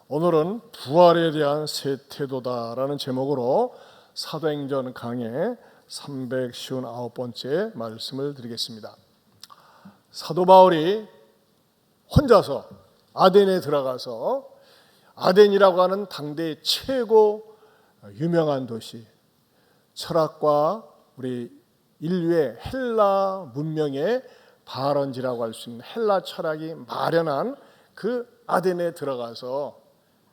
오늘은 부활에 대한 새 태도다라는 제목으로 사도행전 강해 359번째 말씀을 드리겠습니다. 사도 바울이 혼자서 아덴에 들어가서 아덴이라고 하는 당대 최고 유명한 도시, 철학과 우리 인류의 헬라 문명의 발원지라고 할 수 있는 헬라 철학이 마련한 그 아덴에 들어가서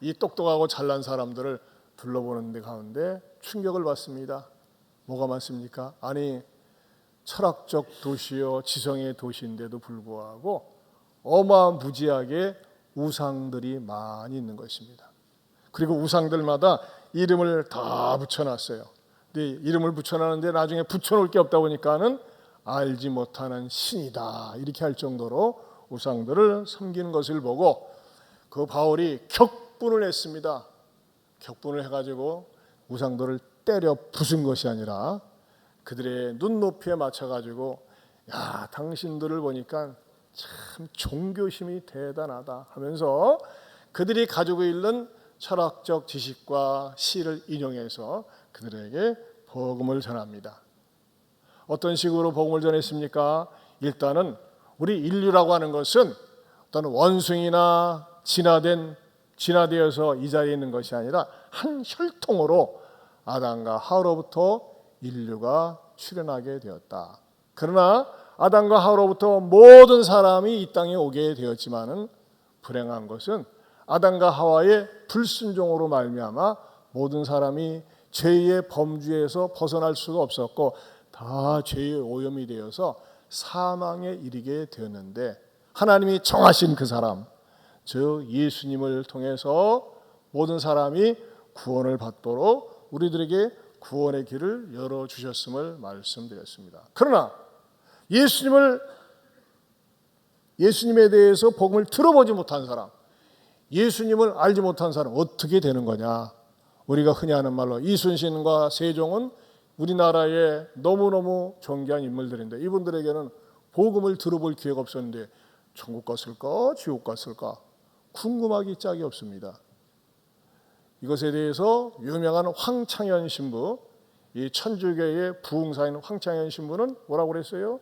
이 똑똑하고 잘난 사람들을 둘러보는 데 가운데 충격을 받습니다. 뭐가 많습니까? 아니, 철학적 도시요 지성의 도시인데도 불구하고 어마무지하게 우상들이 많이 있는 것입니다. 그리고 우상들마다 이름을 다 붙여놨어요. 근데 이름을 붙여놨는데 나중에 붙여놓을 게 없다 보니까는 알지 못하는 신이다 이렇게 할 정도로 우상들을 섬기는 것을 보고 그 바울이 격분을 했습니다. 격분을 해가지고 우상들을 때려 부순 것이 아니라 그들의 눈높이에 맞춰가지고 야, 당신들을 보니까 참 종교심이 대단하다 하면서 그들이 가지고 있는 철학적 지식과 시를 인용해서 그들에게 복음을 전합니다. 어떤 식으로 복음을 전했습니까? 일단은 우리 인류라고 하는 것은 어떤 원숭이나 진화되어서 이 자리에 있는 것이 아니라 한 혈통으로 아담과 하와로부터 인류가 출현하게 되었다. 그러나 아담과 하와로부터 모든 사람이 이 땅에 오게 되었지만은 불행한 것은 아담과 하와의 불순종으로 말미암아 모든 사람이 죄의 범주에서 벗어날 수가 없었고 다 죄의 오염이 되어서 사망에 이르게 되었는데 하나님이 정하신 그 사람, 즉 예수님을 통해서 모든 사람이 구원을 받도록 우리들에게 구원의 길을 열어주셨음을 말씀드렸습니다. 그러나 예수님에 대해서 복음을 들어보지 못한 사람, 예수님을 알지 못한 사람 어떻게 되는 거냐? 우리가 흔히 하는 말로 이순신과 세종은 우리나라의 너무너무 존귀한 인물들인데 이분들에게는 복음을 들어볼 기회가 없었는데 천국 갔을까? 지옥 갔을까? 궁금하기 짝이 없습니다. 이것에 대해서 유명한 황창현 신부, 이 천주교의 부흥사인 황창현 신부는 뭐라고 그랬어요?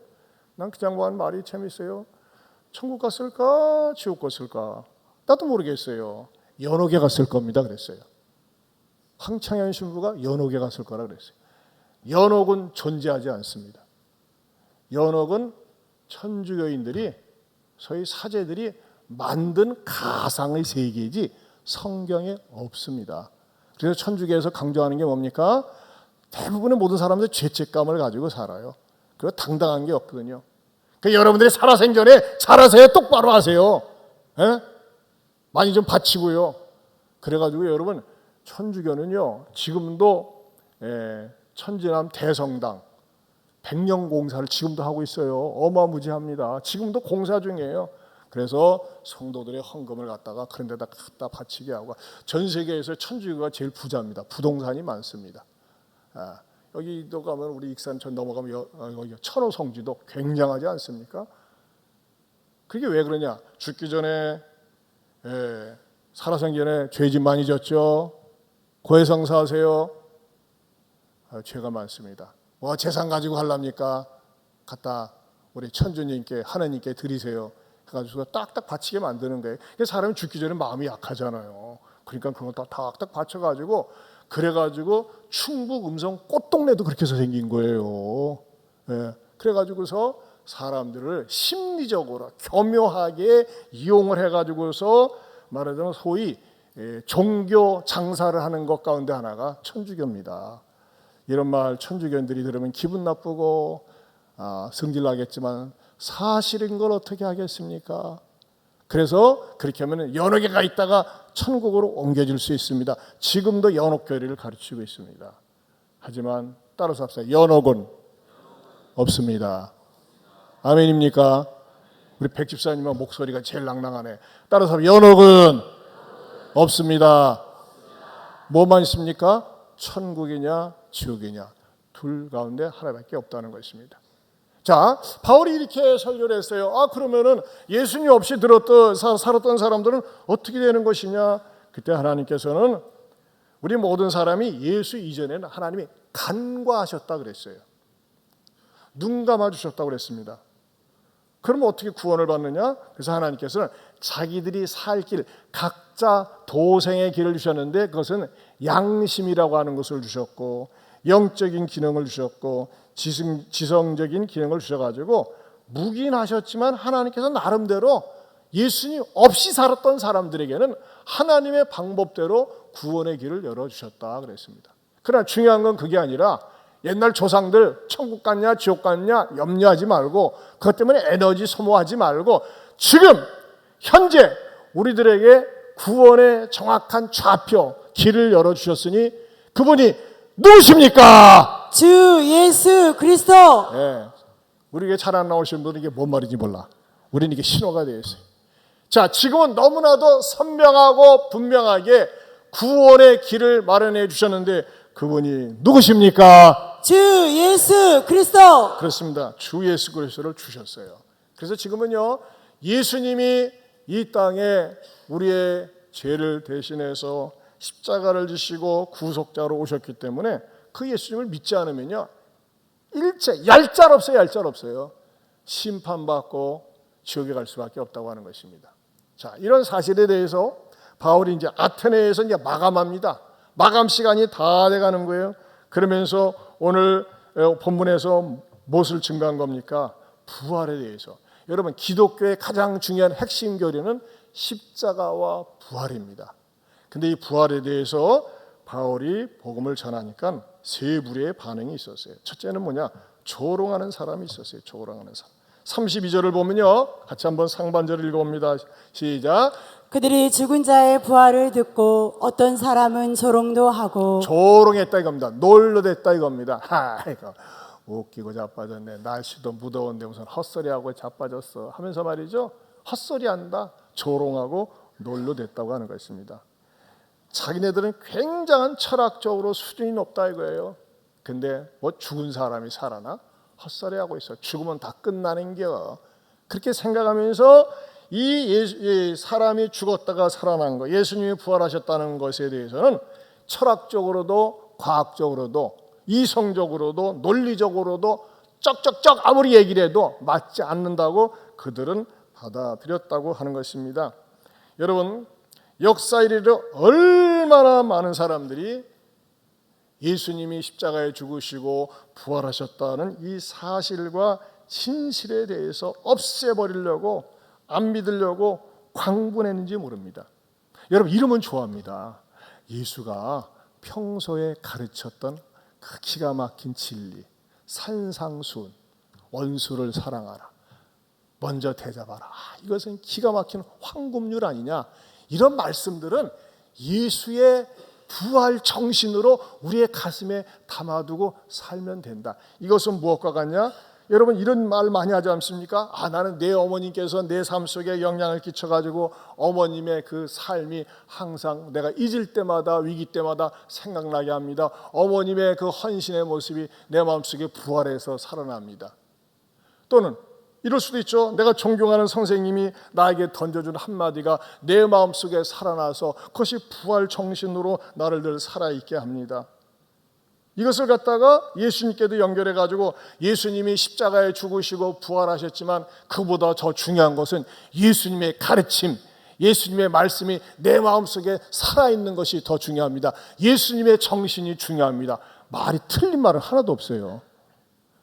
난 그 장관 말이 재밌어요. 천국 갔을까? 지옥 갔을까? 나도 모르겠어요. 연옥에 갔을 겁니다 그랬어요. 황창현 신부가 연옥에 갔을 거라 그랬어요. 연옥은 존재하지 않습니다. 연옥은 천주교인들이 소위 사제들이 만든 가상의 세계이지 성경에 없습니다. 그래서 천주교에서 강조하는 게 뭡니까? 대부분의 모든 사람들 죄책감을 가지고 살아요. 그리고 당당한 게 없거든요. 그러니까 여러분들이 살아생전에 살아서야 똑바로 하세요. 에? 많이 좀 바치고요. 그래가지고 여러분 천주교는요 지금도 천지남 대성당 100년 공사를 지금도 하고 있어요. 어마무지합니다. 지금도 공사 중이에요. 그래서 성도들의 헌금을 갖다가 그런 데다 갖다 바치게 하고 전 세계에서 천주교가 제일 부자입니다. 부동산이 많습니다. 여기도 가면 우리 익산천 넘어가면 여기 천호 성지도 굉장하지 않습니까? 그게 왜 그러냐? 죽기 전에 살아생전에 죄짓 많이 졌죠. 고해성사하세요. 죄가 많습니다. 뭐 재산 가지고 하랍니까? 갖다 우리 천주님께 하나님께 드리세요. 그래가지고 딱딱 바치게 만드는 거예요. 사람이 죽기 전에 마음이 약하잖아요. 그러니까 그런 거 딱딱 바쳐가지고 그래가지고 충북 음성 꽃동네도 그렇게 해서 생긴 거예요. 그래가지고서 사람들을 심리적으로 교묘하게 이용을 해가지고서 말하자면 소위 종교 장사를 하는 것 가운데 하나가 천주교입니다. 이런 말 천주교인들이 들으면 기분 나쁘고 성질나겠지만 사실인 걸 어떻게 하겠습니까? 그래서 그렇게 하면 연옥에 가 있다가 천국으로 옮겨질 수 있습니다. 지금도 연옥교리를 가르치고 있습니다. 하지만 따라서 합시다. 연옥은 없습니다. 아멘입니까? 우리 백집사님은 목소리가 제일 낭낭하네. 따라서 합시다. 연옥은 없습니다. 뭐만 있습니까? 천국이냐 지옥이냐 둘 가운데 하나밖에 없다는 것입니다. 자, 바울이 이렇게 설교를 했어요. 그러면은 예수님 없이 살았던 사람들은 어떻게 되는 것이냐? 그때 하나님께서는 우리 모든 사람이 예수 이전에는 하나님이 간과하셨다 그랬어요. 눈 감아주셨다고 그랬습니다. 그럼 어떻게 구원을 받느냐? 그래서 하나님께서는 자기들이 살 길, 각자 도생의 길을 주셨는데 그것은 양심이라고 하는 것을 주셨고 영적인 기능을 주셨고 지성적인 기능을 주셔가지고 묵인하셨지만 하나님께서 나름대로 예수님 없이 살았던 사람들에게는 하나님의 방법대로 구원의 길을 열어주셨다 그랬습니다. 그러나 중요한 건 그게 아니라 옛날 조상들 천국 갔냐 지옥 갔냐 염려하지 말고 그것 때문에 에너지 소모하지 말고 지금 현재 우리들에게 구원의 정확한 좌표 길을 열어주셨으니 그분이 누구십니까? 주 예수 그리스도. 네. 우리에게 잘 안 나오시는 분은 이게 뭔 말인지 몰라. 우리는 이게 신호가 되어 있어요. 자, 지금은 너무나도 선명하고 분명하게 구원의 길을 마련해 주셨는데 그분이 누구십니까? 주 예수 그리스도. 그렇습니다. 주 예수 그리스도를 주셨어요. 그래서 지금은요, 예수님이 이 땅에 우리의 죄를 대신해서 십자가를 지시고 구속자로 오셨기 때문에 그 예수님을 믿지 않으면요, 얄짤 없어요. 심판받고 지옥에 갈 수밖에 없다고 하는 것입니다. 자, 이런 사실에 대해서 바울이 이제 아테네에서 이제 마감합니다. 마감 시간이 다 돼가는 거예요. 그러면서 오늘 본문에서 무엇을 증거한 겁니까? 부활에 대해서. 여러분, 기독교의 가장 중요한 핵심 교리는 십자가와 부활입니다. 근데 이 부활에 대해서 바울이 복음을 전하니까 세 부류의 반응이 있었어요. 첫째는 뭐냐? 조롱하는 사람이 있었어요. 조롱하는 사람. 32절을 보면요, 같이 한번 상반절을 읽어봅니다. 시작. 그들이 죽은 자의 부활을 듣고 어떤 사람은 조롱도 하고. 조롱했다 이겁니다. 놀러댔다 이겁니다. 이거 웃기고 자빠졌네. 날씨도 무더운데 무슨 헛소리하고 자빠졌어 하면서 말이죠, 헛소리한다, 조롱하고 놀러댔다고 하는 것입니다. 자기네들은 굉장한 철학적으로 수준이 높다 이거예요. 근데 뭐 죽은 사람이 살아나? 헛소리하고 있어. 죽으면 다 끝나는겨. 그렇게 생각하면서 이 사람이 죽었다가 살아난 것, 예수님이 부활하셨다는 것에 대해서는 철학적으로도 과학적으로도 이성적으로도 논리적으로도 쩍쩍쩍 아무리 얘기를 해도 맞지 않는다고 그들은 받아들였다고 하는 것입니다. 여러분, 역사 이래로 얼마나 많은 사람들이 예수님이 십자가에 죽으시고 부활하셨다는 이 사실과 진실에 대해서 없애버리려고, 안 믿으려고 광분했는지 모릅니다. 여러분, 이름은 좋아합니다. 예수가 평소에 가르쳤던 그 기가 막힌 진리, 산상수훈, 원수를 사랑하라, 먼저 대접하라, 이것은 기가 막힌 황금률 아니냐, 이런 말씀들은 예수의 부활 정신으로 우리의 가슴에 담아두고 살면 된다. 이것은 무엇과 같냐? 여러분, 이런 말 많이 하지 않습니까? 나는 내 어머님께서 내 삶 속에 영향을 끼쳐가지고 어머님의 그 삶이 항상 내가 잊을 때마다, 위기 때마다 생각나게 합니다. 어머님의 그 헌신의 모습이 내 마음속에 부활해서 살아납니다. 또는 이럴 수도 있죠. 내가 존경하는 선생님이 나에게 던져준 한마디가 내 마음속에 살아나서 그것이 부활 정신으로 나를 늘 살아있게 합니다. 이것을 갖다가 예수님께도 연결해가지고 예수님이 십자가에 죽으시고 부활하셨지만 그보다 더 중요한 것은 예수님의 가르침, 예수님의 말씀이 내 마음속에 살아있는 것이 더 중요합니다. 예수님의 정신이 중요합니다. 말이 틀린 말은 하나도 없어요.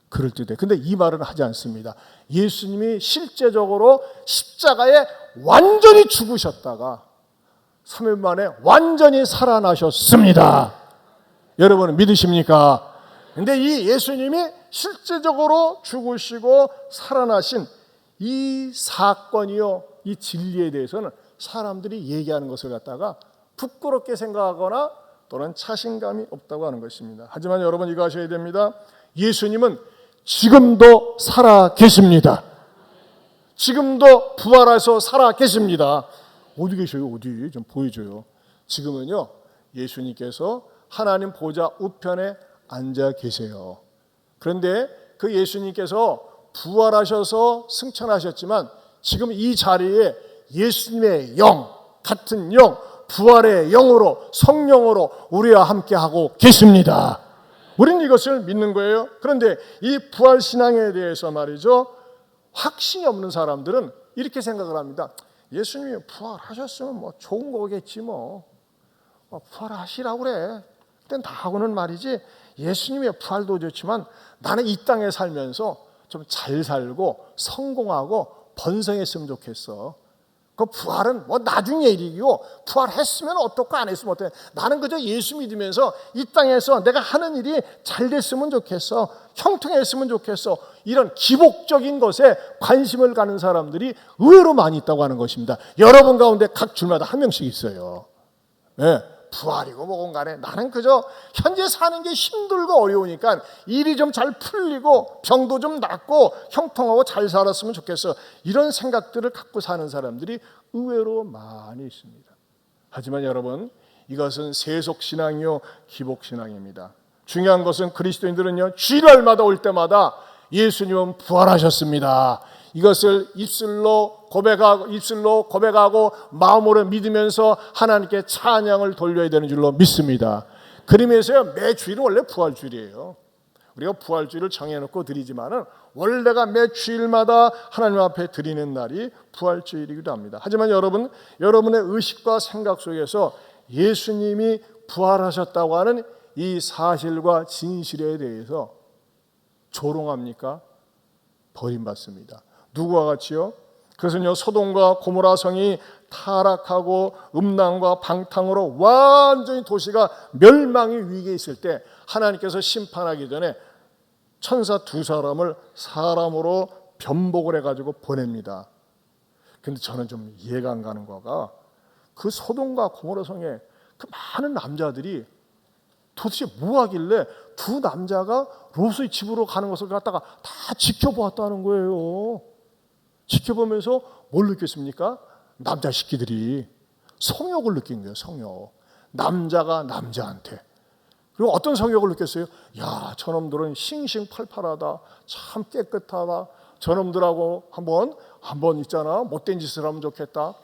그럴듯해. 근데 이 말은 하지 않습니다. 예수님이 실제적으로 십자가에 완전히 죽으셨다가 3일 만에 완전히 살아나셨습니다. 여러분은 믿으십니까? 근데 이 예수님이 실제적으로 죽으시고 살아나신 이 사건이요, 이 진리에 대해서는 사람들이 얘기하는 것을 갖다가 부끄럽게 생각하거나 또는 자신감이 없다고 하는 것입니다. 하지만 여러분, 이거 아셔야 됩니다. 예수님은 지금도 살아 계십니다. 지금도 부활해서 살아 계십니다. 어디 계셔요? 어디? 좀 보여줘요. 지금은요, 예수님께서 하나님 보좌 우편에 앉아 계세요. 그런데 그 예수님께서 부활하셔서 승천하셨지만 지금 이 자리에 예수님의 영, 같은 영, 부활의 영으로 성령으로 우리와 함께하고 계십니다. 우리는 이것을 믿는 거예요. 그런데 이 부활신앙에 대해서 말이죠, 확신이 없는 사람들은 이렇게 생각을 합니다. 예수님이 부활하셨으면 뭐 좋은 거겠지 뭐. 부활하시라고 그래. 그땐 다 하고는 말이지, 예수님의 부활도 좋지만 나는 이 땅에 살면서 좀 잘 살고 성공하고 번성했으면 좋겠어. 그 부활은 뭐 나중에 일이고, 부활했으면 어떻고 안 했으면 어때. 나는 그저 예수 믿으면서 이 땅에서 내가 하는 일이 잘 됐으면 좋겠어. 형통했으면 좋겠어. 이런 기복적인 것에 관심을 가는 사람들이 의외로 많이 있다고 하는 것입니다. 여러분 가운데 각 줄마다 한 명씩 있어요. 네. 부활이고 뭐건 간에 나는 그저 현재 사는 게 힘들고 어려우니까 일이 좀 잘 풀리고 병도 좀 낫고 형통하고 잘 살았으면 좋겠어. 이런 생각들을 갖고 사는 사람들이 의외로 많이 있습니다. 하지만 여러분, 이것은 세속신앙이요 기복신앙입니다. 중요한 것은 그리스도인들은요, 주일날마다 올 때마다 예수님은 부활하셨습니다. 이것을 입술로 고백하고 마음으로 믿으면서 하나님께 찬양을 돌려야 되는 줄로 믿습니다. 그러면서요, 매 주일은 원래 부활주일이에요. 우리가 부활주일을 정해놓고 드리지만은 원래가 매 주일마다 하나님 앞에 드리는 날이 부활주일이기도 합니다. 하지만 여러분, 여러분의 의식과 생각 속에서 예수님이 부활하셨다고 하는 이 사실과 진실에 대해서 조롱합니까? 버림받습니다. 누구와 같이요? 그것은요, 소돔과 고모라 성이 타락하고 음란과 방탕으로 완전히 도시가 멸망의 위기에 있을 때 하나님께서 심판하기 전에 천사 두 사람을 사람으로 변복을 해가지고 보냅니다. 근데 저는 좀 이해가 안 가는 거가, 그 소돔과 고모라 성에 그 많은 남자들이 도대체 뭐 하길래 두 남자가 롯의 집으로 가는 것을 갖다가 다 지켜보았다는 거예요. 지켜보면서 뭘 느꼈습니까? 남자 새끼들이 성욕을 느낀 거예요. 성욕. 남자가 남자한테. 그리고 어떤 성욕을 느꼈어요? 야, 저놈들은 싱싱팔팔하다. 참 깨끗하다. 저놈들하고 한번 있잖아, 못된 짓을 하면 좋겠다.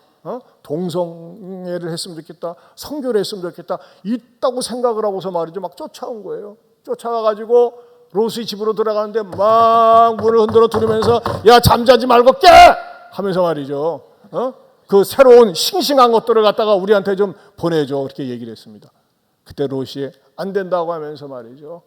동성애를 했으면 좋겠다. 성교를 했으면 좋겠다. 있다고 생각을 하고서 말이죠, 막 쫓아온 거예요. 쫓아가가지고 롯의 집으로 들어가는데 막 문을 흔들어 두르면서 야, 잠자지 말고 깨! 하면서 말이죠, 그 새로운 싱싱한 것들을 갖다가 우리한테 좀 보내줘, 그렇게 얘기를 했습니다. 그때 롯이 안 된다고 하면서 말이죠,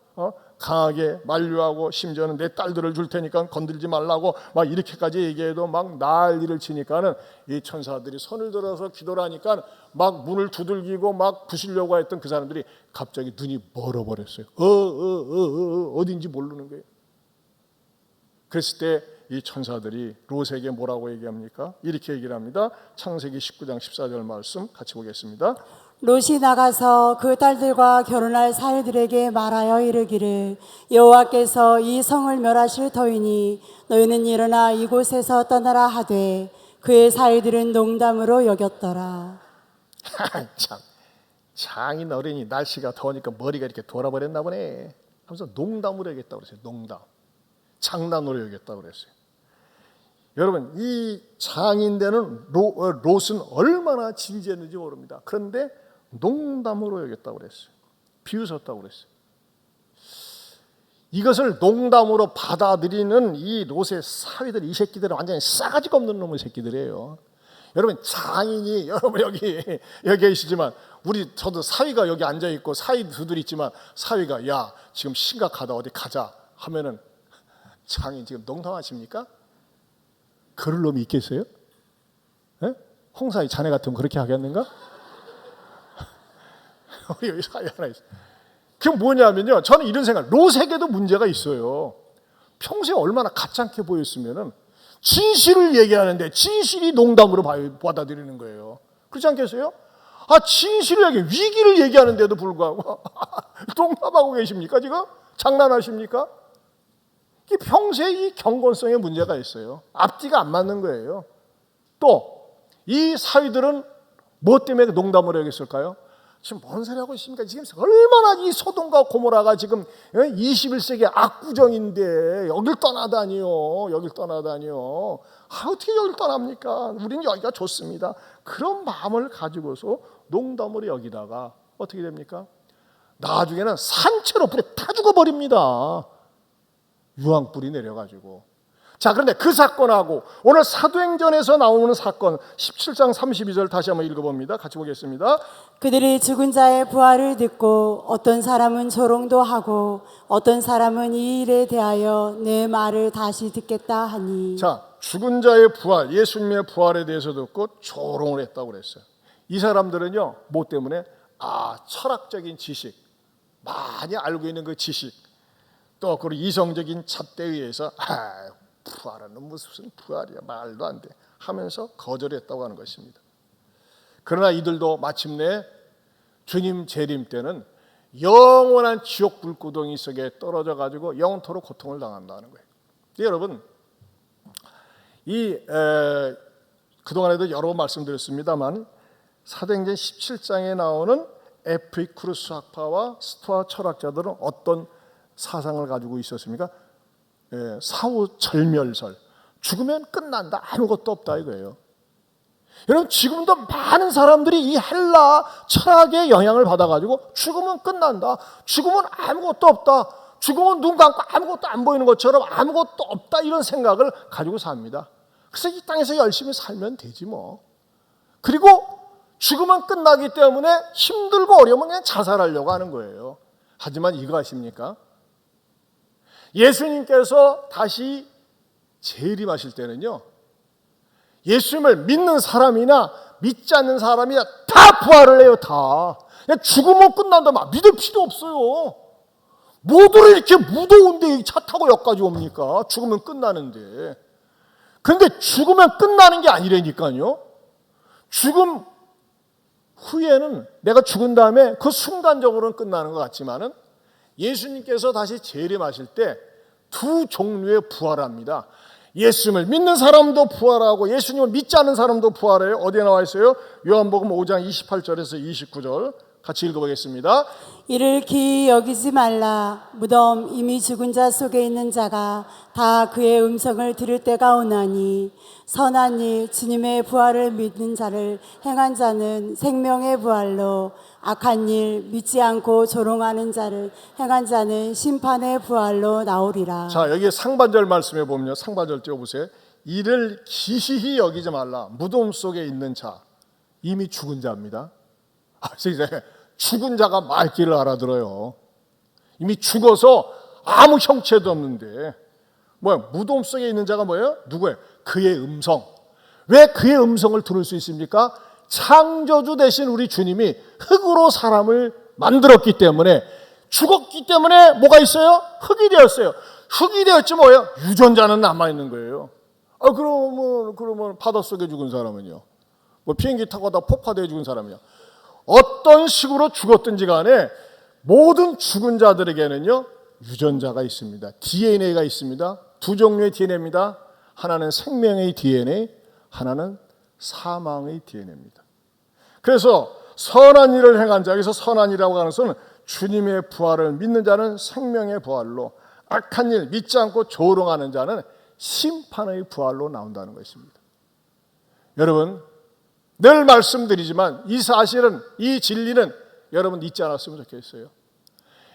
강하게 만류하고 심지어는 내 딸들을 줄 테니까 건들지 말라고 막 이렇게까지 얘기해도 막 난리를 치니까는 이 천사들이 손을 들어서 기도를 하니까 막 문을 두들기고 막 부수려고 했던 그 사람들이 갑자기 눈이 멀어버렸어요. 어딘지 모르는 거예요. 그랬을 때 이 천사들이 롯에게 뭐라고 얘기합니까? 이렇게 얘기를 합니다. 창세기 19장 14절 말씀 같이 보겠습니다. 롯이 나가서 그 딸들과 결혼할 사위들에게 말하여 이르기를, 여호와께서 이 성을 멸하실 터이니 너희는 일어나 이곳에서 떠나라 하되, 그의 사위들은 농담으로 여겼더라. 참, 장인 어른이 날씨가 더우니까 머리가 이렇게 돌아버렸나 보네 하면서 농담으로 여겼다고 그랬어요. 농담, 장난으로 여겼다고 그랬어요. 여러분, 이 장인되는 롯은 얼마나 진지했는지 모릅니다. 그런데 농담으로 여겼다고 그랬어요. 비웃었다고 그랬어요. 이것을 농담으로 받아들이는 이 롯의 사위들, 이 새끼들은 완전히 싸가지가 없는 놈의 새끼들이에요. 여러분, 장인이, 여러분 여기 계시지만 저도 사위가 여기 앉아 있고 사위 두들 있지만, 사위가 야, 지금 심각하다, 어디 가자 하면은 장인 지금 농담하십니까? 그럴 놈이 있겠어요? 네? 홍사희 자네 같으면 그렇게 하겠는가? 우리 여기 사위 하나 있어요. 그게 뭐냐면요, 저는 이런 생각, 롯에게도 문제가 있어요. 평소에 얼마나 가짜게 보였으면은 진실을 얘기하는데 진실이 농담으로 받아들이는 거예요. 그렇지 않겠어요? 진실을 위기를 얘기하는데도 불구하고 농담하고 계십니까? 지금 장난하십니까? 평소에 이 경건성에 문제가 있어요. 앞뒤가 안 맞는 거예요. 또 이 사위들은 뭐 때문에 농담을 하겠을까요? 지금 뭔 소리 하고 있습니까? 지금 얼마나 이 소돔과 고모라가 지금 21세기 압구정인데 여길 떠나다니요. 어떻게 여길 떠납니까? 우리는 여기가 좋습니다. 그런 마음을 가지고서 농담으로 여기다가 어떻게 됩니까? 나중에는 산채로 불에 다 죽어버립니다. 유황불이 내려가지고. 자, 그런데 그 사건하고 오늘 사도행전에서 나오는 사건 17장 32절 다시 한번 읽어봅니다. 같이 보겠습니다. 그들이 죽은 자의 부활을 듣고 어떤 사람은 조롱도 하고 어떤 사람은 이 일에 대하여 내 말을 다시 듣겠다 하니. 자, 죽은 자의 부활, 예수님의 부활에 대해서 듣고 조롱을 했다고 그랬어요. 이 사람들은요, 뭐 때문에? 철학적인 지식, 많이 알고 있는 그 지식, 또 그리고 이성적인 잣대에 의해서 부활은 무슨 부활이야, 말도 안 돼 하면서 거절했다고 하는 것입니다. 그러나 이들도 마침내 주님 재림 때는 영원한 지옥 불구덩이 속에 떨어져 가지고 영토로 고통을 당한다는 거예요. 여러분, 그동안에도 여러 번 말씀드렸습니다만 사도행전 17장에 나오는 에피쿠르스 학파와 스토아 철학자들은 어떤 사상을 가지고 있었습니까? 사후 절멸설, 죽으면 끝난다, 아무것도 없다 이거예요. 여러분, 지금도 많은 사람들이 이 헬라 철학의 영향을 받아가지고 죽으면 끝난다, 죽으면 아무것도 없다, 죽으면 눈 감고 아무것도 안 보이는 것처럼 아무것도 없다, 이런 생각을 가지고 삽니다. 그래서 이 땅에서 열심히 살면 되지 뭐. 그리고 죽으면 끝나기 때문에 힘들고 어려우면 그냥 자살하려고 하는 거예요. 하지만 이거 아십니까? 예수님께서 다시 재림하실 때는요, 예수님을 믿는 사람이나 믿지 않는 사람이나 다 부활을 해요. 다. 그냥 죽으면 끝난다, 막 믿을 필요 없어요. 모두를 이렇게 무더운데 차 타고 여기까지 옵니까? 죽으면 끝나는데. 그런데 죽으면 끝나는 게 아니라니까요. 죽음 후에는, 내가 죽은 다음에 그 순간적으로는 끝나는 것 같지만은 예수님께서 다시 재림하실 때 두 종류의 부활합니다. 예수님을 믿는 사람도 부활하고 예수님을 믿지 않는 사람도 부활해요. 어디에 나와 있어요? 요한복음 5장 28절에서 29절 같이 읽어보겠습니다. 이를 기이 여기지 말라. 무덤 이미 죽은 자 속에 있는 자가 다 그의 음성을 들을 때가 오나니 선한 일 주님의 부활을 믿는 자를 행한 자는 생명의 부활로, 악한 일 믿지 않고 조롱하는 자를 행한 자는 심판의 부활로 나오리라. 자, 여기 상반절 말씀에 보면요, 상반절 띄워보세요. 이를 기시히 여기지 말라. 무덤 속에 있는 자, 이미 죽은 자입니다. 이제 죽은 자가 말귀를 알아들어요. 이미 죽어서 아무 형체도 없는데, 무덤 속에 있는 자가 뭐예요? 누구예요? 그의 음성. 왜 그의 음성을 들을 수 있습니까? 창조주 되신 우리 주님이 흙으로 사람을 만들었기 때문에, 죽었기 때문에 뭐가 있어요? 흙이 되었어요. 흙이 되었지 뭐예요? 유전자는 남아있는 거예요. 그러면 바닷속에 죽은 사람은요? 비행기 타고 가다 폭파되어 죽은 사람이요? 어떤 식으로 죽었든지 간에 모든 죽은 자들에게는요, 유전자가 있습니다. DNA가 있습니다. 두 종류의 DNA입니다. 하나는 생명의 DNA, 하나는 사망의 DNA입니다. 그래서 선한 일을 행한 자, 여기서 선한 일이라고 하는 것은 주님의 부활을 믿는 자는 생명의 부활로, 악한 일 믿지 않고 조롱하는 자는 심판의 부활로 나온다는 것입니다. 여러분, 늘 말씀드리지만 이 사실은, 이 진리는 여러분 잊지 않았으면 좋겠어요.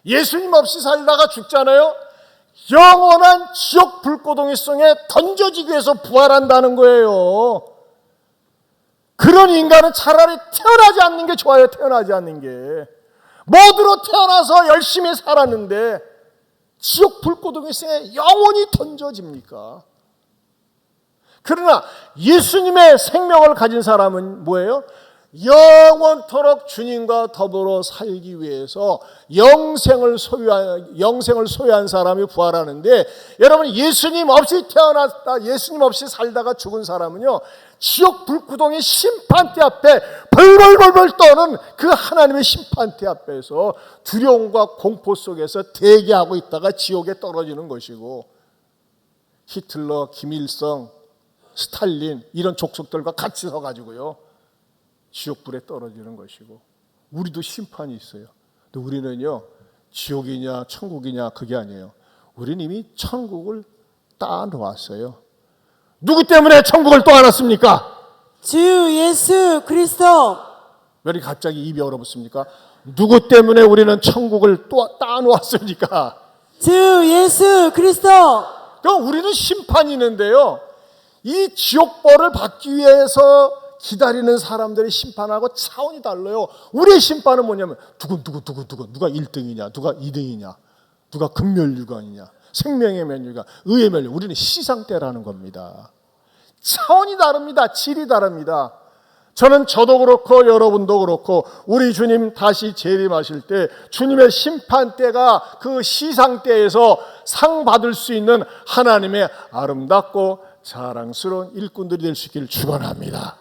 예수님 없이 살다가 죽잖아요. 영원한 지옥 불고동이 속에 던져지기 위해서 부활한다는 거예요. 그런 인간은 차라리 태어나지 않는 게 좋아요. 태어나지 않는 게. 모두로 태어나서 열심히 살았는데 지옥 불고동이 속에 영원히 던져집니까? 그러나 예수님의 생명을 가진 사람은 뭐예요? 영원토록 주님과 더불어 살기 위해서 영생을 소유한 사람이 부활하는데, 여러분, 예수님 없이 태어났다, 예수님 없이 살다가 죽은 사람은요, 지옥 불구덩이 심판대 앞에 벌벌벌벌 떠는 그 하나님의 심판대 앞에서 두려움과 공포 속에서 대기하고 있다가 지옥에 떨어지는 것이고, 히틀러, 김일성, 스탈린 이런 족속들과 같이 서가지고요, 지옥불에 떨어지는 것이고, 우리도 심판이 있어요. 근데 우리는요, 지옥이냐 천국이냐 그게 아니에요. 우리는 이미 천국을 따놓았어요. 누구 때문에 천국을 떠안았습니까? 주 예수 그리스도. 왜 이렇게 갑자기 입이 얼어붙습니까? 누구 때문에 우리는 천국을 또 따놓았습니까? 주 예수 그리스도. 그럼 우리는 심판이 있는데요, 이 지옥벌을 받기 위해서 기다리는 사람들의 심판하고 차원이 달라요. 우리의 심판은 뭐냐면 누가 1등이냐, 누가 2등이냐, 누가 금멸류관이냐, 생명의 면류관, 의의 면류. 우리는 시상대라는 겁니다. 차원이 다릅니다. 질이 다릅니다. 저도 그렇고 여러분도 그렇고 우리 주님 다시 재림하실 때 주님의 심판대가 그 시상대에서 상 받을 수 있는 하나님의 아름답고 자랑스러운 일꾼들이 될 수 있기를 축원합니다.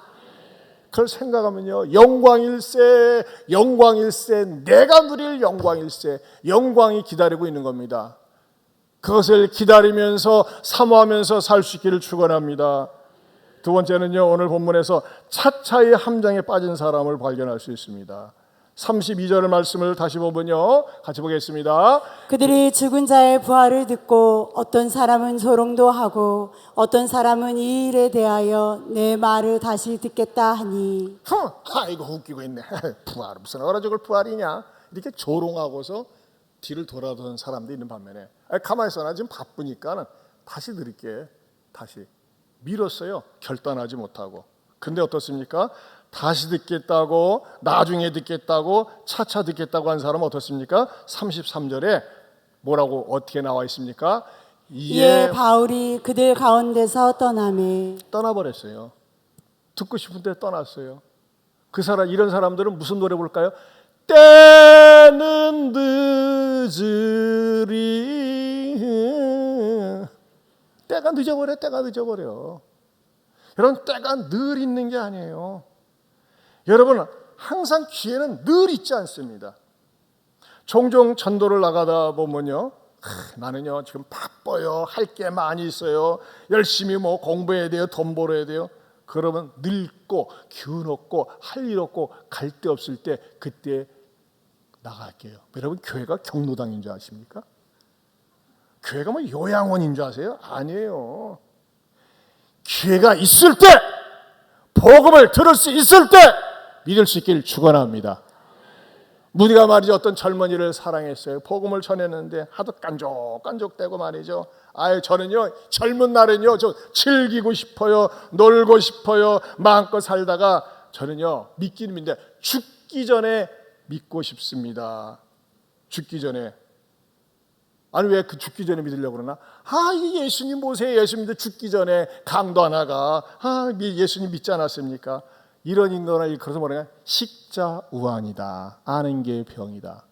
그걸 생각하면요, 영광일세, 영광일세, 내가 누릴 영광일세, 영광이 기다리고 있는 겁니다. 그것을 기다리면서 사모하면서 살 수 있기를 축원합니다. 두 번째는요, 오늘 본문에서 차차의 함정에 빠진 사람을 발견할 수 있습니다. 32절 말씀을 다시 보면요, 같이 보겠습니다. 그들이 죽은 자의 부활을 듣고 어떤 사람은 조롱도 하고 어떤 사람은 이 일에 대하여 내 말을 다시 듣겠다 하니. 아이고 웃기고 있네. 부활 무슨 얼어 죽을 부활이냐, 이렇게 조롱하고서 뒤를 돌아도는 사람도 있는 반면에, 가만히 있어, 나 지금 바쁘니까 다시 드릴게. 다시 미뤘어요. 결단하지 못하고. 근데 어떻습니까? 다시 듣겠다고, 나중에 듣겠다고, 차차 듣겠다고 한 사람은 어떻습니까? 33절에 뭐라고 어떻게 나와 있습니까? 이에 바울이 그들 가운데서 떠나매. 떠나버렸어요. 듣고 싶은데 떠났어요. 그 사람, 이런 사람들은 무슨 노래 부를까요? 때는 늦으리. 때가 늦어버려, 때가 늦어버려. 여러분, 때가 늘 있는 게 아니에요. 여러분, 항상 기회는 늘 있지 않습니다. 종종 전도를 나가다 보면요, 나는요 지금 바빠요, 할 게 많이 있어요, 열심히 뭐 공부해야 돼요, 돈 벌어야 돼요. 그러면 늙고 기운 없고 할 일 없고 갈 데 없을 때 그때 나갈게요. 여러분, 교회가 경로당인 줄 아십니까? 교회가 뭐 요양원인 줄 아세요? 아니에요. 기회가 있을 때, 복음을 들을 수 있을 때 믿을 수 있기를 축원합니다. 무디가 말이죠, 어떤 젊은이를 사랑했어요. 복음을 전했는데 하도 깐족깐족대고 말이죠. 저는요 젊은 날은요 저 즐기고 싶어요, 놀고 싶어요, 마음껏 살다가 저는요 믿기는 믿는데 죽기 전에 믿고 싶습니다. 죽기 전에. 아니, 왜 그 죽기 전에 믿으려고 그러나? 이 예수님 보세요. 예수님도 죽기 전에 강도 하나가 예수님 믿지 않았습니까? 이런 인간을 일컬어서 뭐냐? 식자우환이다. 아는 게 병이다.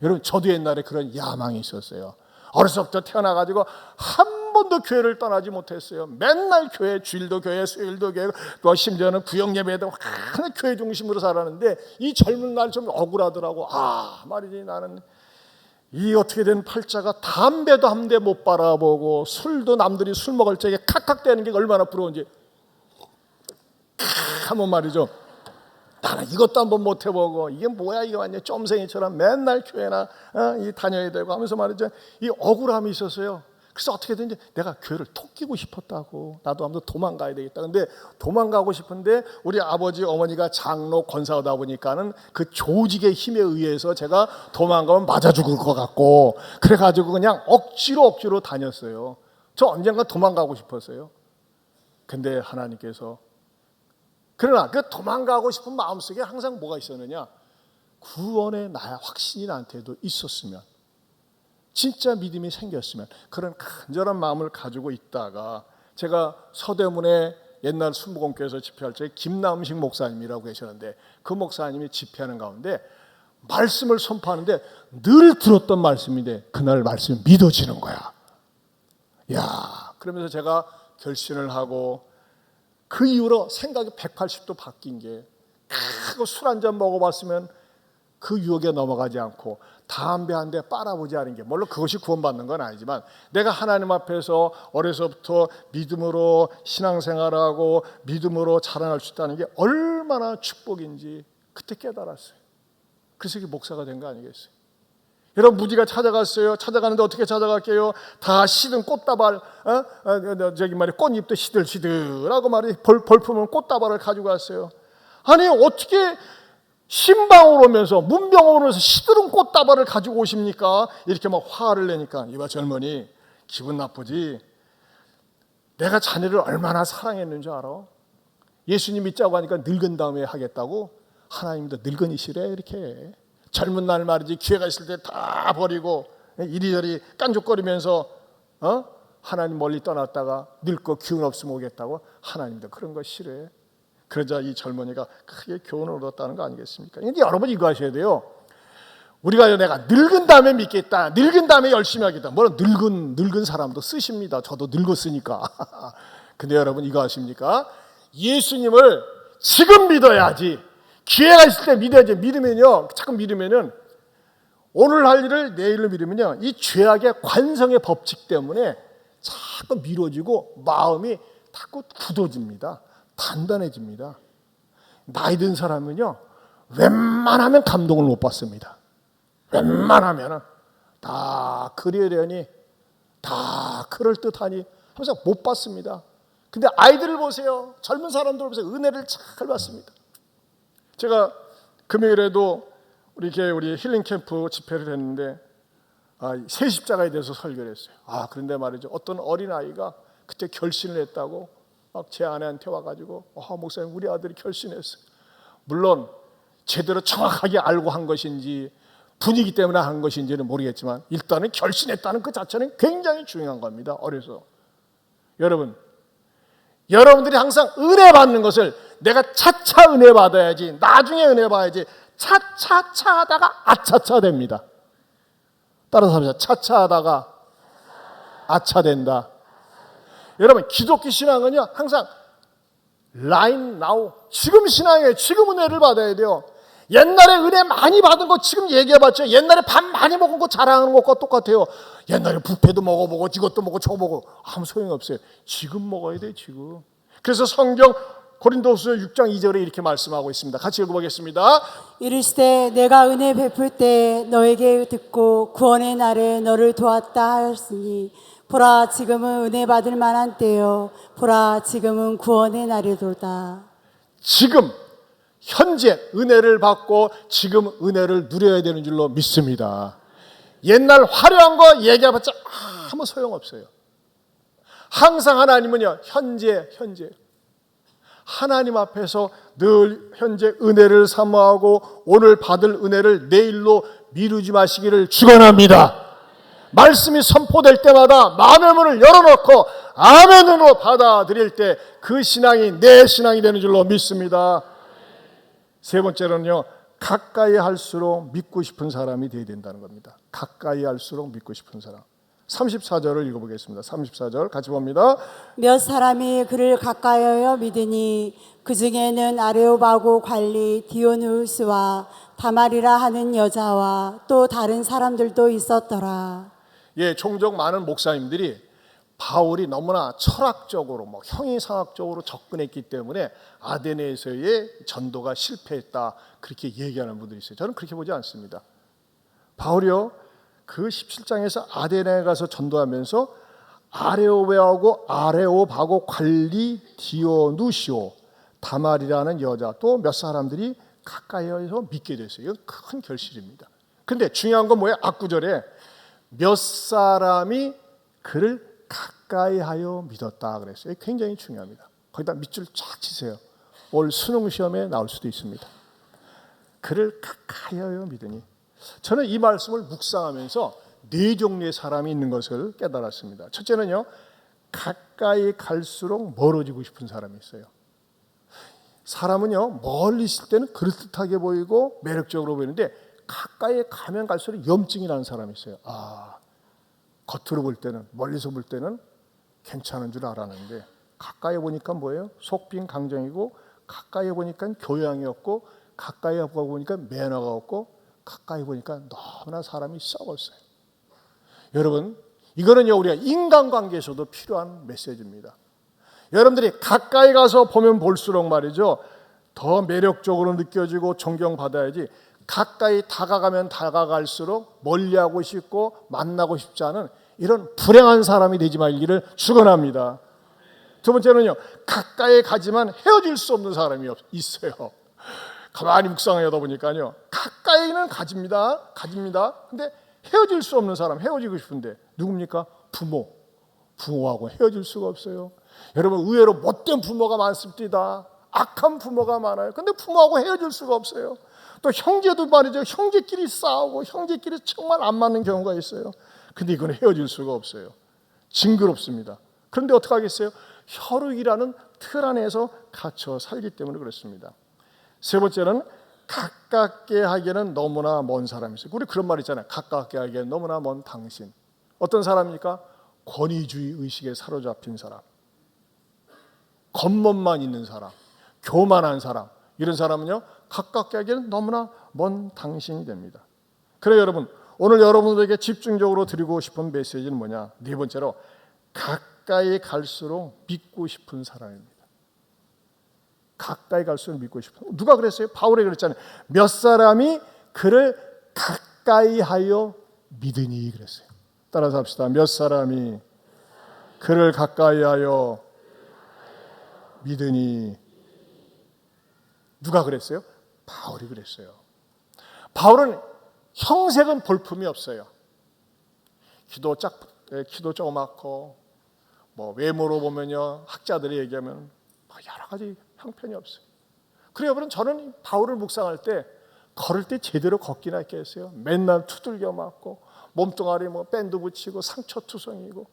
여러분, 저도 옛날에 그런 야망이 있었어요. 어려서부터 태어나가지고 한 번도 교회를 떠나지 못했어요. 맨날 교회, 주일도 교회, 수요일도 교회, 또 심지어는 구역예배도 하나 교회 중심으로 살았는데 이 젊은 날 좀 억울하더라고. 말이지, 나는 이 어떻게 된 팔자가 담배도 한 대 못 바라보고 술도 남들이 술 먹을 적에 칵칵대는 게 얼마나 부러운지 한번 말이죠. 나는 이것도 한번 못 해보고 이게 뭐야, 이게 완전 쫌생이처럼 맨날 교회나 다녀야 되고 하면서 말이죠. 이 억울함이 있었어요. 그래서 어떻게든지 내가 교회를 토끼고 싶었다고, 나도 한번 도망가야 되겠다. 근데 도망가고 싶은데 우리 아버지 어머니가 장로 권사하다 보니까는 그 조직의 힘에 의해서 제가 도망가면 맞아 죽을 것 같고, 그래가지고 그냥 억지로 다녔어요. 저 언젠가 도망가고 싶었어요. 근데 하나님께서, 그러나 그 도망가고 싶은 마음속에 항상 뭐가 있었느냐? 구원의 나의 확신이 나한테도 있었으면, 진짜 믿음이 생겼으면, 그런 간절한 마음을 가지고 있다가 제가 서대문에 옛날 순복음교회에서 집회할 때 김남식 목사님이라고 계셨는데 그 목사님이 집회하는 가운데 말씀을 선포하는데 늘 들었던 말씀인데 그날 말씀이 믿어지는 거야. 그러면서 제가 결심을 하고 그 이후로 생각이 180도 바뀐 게, 술 한 잔 먹어봤으면 그 유혹에 넘어가지 않고 담배 한 대 빨아보지 않은 게, 물론 그것이 구원받는 건 아니지만 내가 하나님 앞에서 어려서부터 믿음으로 신앙생활하고 믿음으로 자라날 수 있다는 게 얼마나 축복인지 그때 깨달았어요. 그래서 이게 목사가 된 거 아니겠어요? 여러분, 무지가 찾아갔어요. 찾아가는데 어떻게 찾아갈게요? 다 시든 꽃다발, 꽃잎도 시들시들하고 말이 볼품은 꽃다발을 가지고 갔어요. 아니, 어떻게 신방으로 오면서 문병으로 오면서 시드른 꽃다발을 가지고 오십니까? 이렇게 막 화를 내니까 이봐 젊은이 기분 나쁘지? 내가 자네를 얼마나 사랑했는 줄 알아? 예수님 믿자고 하니까 늙은 다음에 하겠다고? 하나님도 늙은이시래 이렇게. 젊은 날 말이지 기회가 있을 때 다 버리고 이리저리 깐족거리면서 하나님 멀리 떠났다가 늙고 기운 없으면 오겠다고? 하나님도 그런 거 싫어해. 그러자 이 젊은이가 크게 교훈을 얻었다는 거 아니겠습니까? 근데 여러분 이거 하셔야 돼요. 우리가 내가 늙은 다음에 믿겠다, 늙은 다음에 열심히 하겠다. 물론 늙은 사람도 쓰십니다. 저도 늙었으니까. 근데 여러분 이거 아십니까? 예수님을 지금 믿어야지. 기회가 있을 때 믿어야지. 믿으면요, 자꾸 믿으면은 오늘 할 일을 내일로 미루면요, 이 죄악의 관성의 법칙 때문에 자꾸 미뤄지고 마음이 자꾸 굳어집니다. 단단해집니다. 나이 든 사람은요, 웬만하면 감동을 못 받습니다. 웬만하면 다 그러려니, 다 그럴듯하니 항상 못 받습니다. 근데 아이들을 보세요. 젊은 사람들 보세요. 은혜를 잘 받습니다. 제가 금요일에도 우리 힐링 캠프 집회를 했는데 새 십자가에 대해서 설교를 했어요. 그런데 말이죠, 어떤 어린아이가 그때 결신을 했다고 막 제 아내한테 와가지고 목사님 우리 아들이 결신했어요. 물론 제대로 정확하게 알고 한 것인지 분위기 때문에 한 것인지는 모르겠지만 일단은 결신했다는 그 자체는 굉장히 중요한 겁니다. 어려서. 여러분들이 항상 은혜 받는 것을 내가 차차 은혜 받아야지, 나중에 은혜 받아야지, 차차차 하다가 아차차 됩니다. 따라서 합시다. 차차 하다가 아차 된다. 여러분 기독교 신앙은요 항상 right now, 지금 신앙이에요. 지금 은혜를 받아야 돼요. 옛날에 은혜 많이 받은 거 지금 얘기해봤죠. 옛날에 밥 많이 먹은 거 자랑하는 것과 똑같아요. 옛날에 뷔페도 먹어보고 이것도 먹고 저거 먹고 아무 소용이 없어요. 지금 먹어야 돼요. 지금. 그래서 성경 고린도후서 6장 2절에 이렇게 말씀하고 있습니다. 같이 읽어보겠습니다. 이르시되 내가 은혜 베풀 때 너에게 듣고 구원의 날에 너를 도왔다 하였으니 보라 지금은 은혜 받을 만한 때요 보라 지금은 구원의 날이도다. 지금 현재 은혜를 받고 지금 은혜를 누려야 되는 줄로 믿습니다. 옛날 화려한 거 얘기해봤자 아무 소용없어요. 항상 하나님은요 현재 하나님 앞에서 늘 현재 은혜를 사모하고 오늘 받을 은혜를 내일로 미루지 마시기를 축원합니다. 말씀이 선포될 때마다 마음의 문을 열어놓고 아멘으로 받아들일 때 그 신앙이 내 신앙이 되는 줄로 믿습니다. 세 번째로는요, 가까이 할수록 믿고 싶은 사람이 되어야 된다는 겁니다. 가까이 할수록 믿고 싶은 사람. 34절을 읽어보겠습니다. 34절 같이 봅니다. 몇 사람이 그를 가까이하여 믿으니 그 중에는 아레오바고 관리 디오누스와 다말이라 하는 여자와 또 다른 사람들도 있었더라. 종종 많은 목사님들이 바울이 너무나 철학적으로 형이상학적으로 접근했기 때문에 아데네에서의 전도가 실패했다 그렇게 얘기하는 분들이 있어요. 저는 그렇게 보지 않습니다. 바울이요 그 17장에서 아데네에 가서 전도하면서 아레오바고 관리 디오누시오 다말이라는 여자 또 몇 사람들이 가까이에서 믿게 됐어요. 이건 큰 결실입니다. 근데 중요한 건 뭐예요? 앞구절에 몇 사람이 그를 가까이하여 믿었다 그랬어요. 굉장히 중요합니다. 거기다 밑줄 쫙 치세요. 올 수능 시험에 나올 수도 있습니다. 그를 가까이하여 믿으니. 저는 이 말씀을 묵상하면서 네 종류의 사람이 있는 것을 깨달았습니다. 첫째는요, 가까이 갈수록 멀어지고 싶은 사람이 있어요. 사람은요, 멀리 있을 때는 그럴듯하게 보이고 매력적으로 보이는데 가까이 가면 갈수록 염증이 나는 사람이 있어요. 겉으로 볼 때는, 멀리서 볼 때는 괜찮은 줄 알았는데 가까이 보니까 뭐예요? 속빈 강정이고 가까이 보니까 교양이 없고 가까이 보니까 매너가 없고 가까이 보니까 너무나 사람이 썩었어요. 여러분, 이거는요 우리가 인간관계에서도 필요한 메시지입니다. 여러분들이 가까이 가서 보면 볼수록 말이죠, 더 매력적으로 느껴지고 존경받아야지 가까이 다가가면 다가갈수록 멀리하고 싶고 만나고 싶지 않은 이런 불행한 사람이 되지 말기를 축원합니다. 두 번째는요, 가까이 가지만 헤어질 수 없는 사람이 있어요. 가만히 묵상하다 보니까요, 가까이는 가집니다. 근데 헤어질 수 없는 사람, 헤어지고 싶은데 누굽니까? 부모하고 헤어질 수가 없어요. 여러분, 의외로 못된 부모가 많습니다. 악한 부모가 많아요. 근데 부모하고 헤어질 수가 없어요. 또 형제도 말이죠. 형제끼리 싸우고 형제끼리 정말 안 맞는 경우가 있어요. 근데 이건 헤어질 수가 없어요. 징그럽습니다. 그런데 어떻게 하겠어요? 혈육이라는 틀 안에서 갇혀 살기 때문에 그렇습니다. 세 번째는 가깝게 하기에는 너무나 먼 사람이 있어요. 우리 그런 말 있잖아요. 가깝게 하기에는 너무나 먼 당신. 어떤 사람입니까? 권위주의 의식에 사로잡힌 사람, 겉멋만 있는 사람, 교만한 사람, 이런 사람은요, 가깝게 하기에는 너무나 먼 당신이 됩니다. 그래요, 여러분, 오늘 여러분들에게 집중적으로 드리고 싶은 메시지는 뭐냐? 네 번째로, 가까이 갈수록 믿고 싶은 사람입니다. 가까이 갈수록 믿고 싶은. 누가 그랬어요? 바울이 그랬잖아요. 몇 사람이 그를 가까이 하여 믿으니 그랬어요. 따라서 합시다. 몇 사람이 그를 가까이 하여 믿으니. 누가 그랬어요? 바울이 그랬어요. 바울은 형색은 볼품이 없어요. 키도 조그맣고, 외모로 보면요, 학자들이 얘기하면 여러 가지 형편이 없어요. 그래요, 여러분, 저는 바울을 묵상할 때 걸을 때 제대로 걷기나 했겠어요. 맨날 두들겨 맞고 몸뚱아리 밴드 붙이고 상처투성이고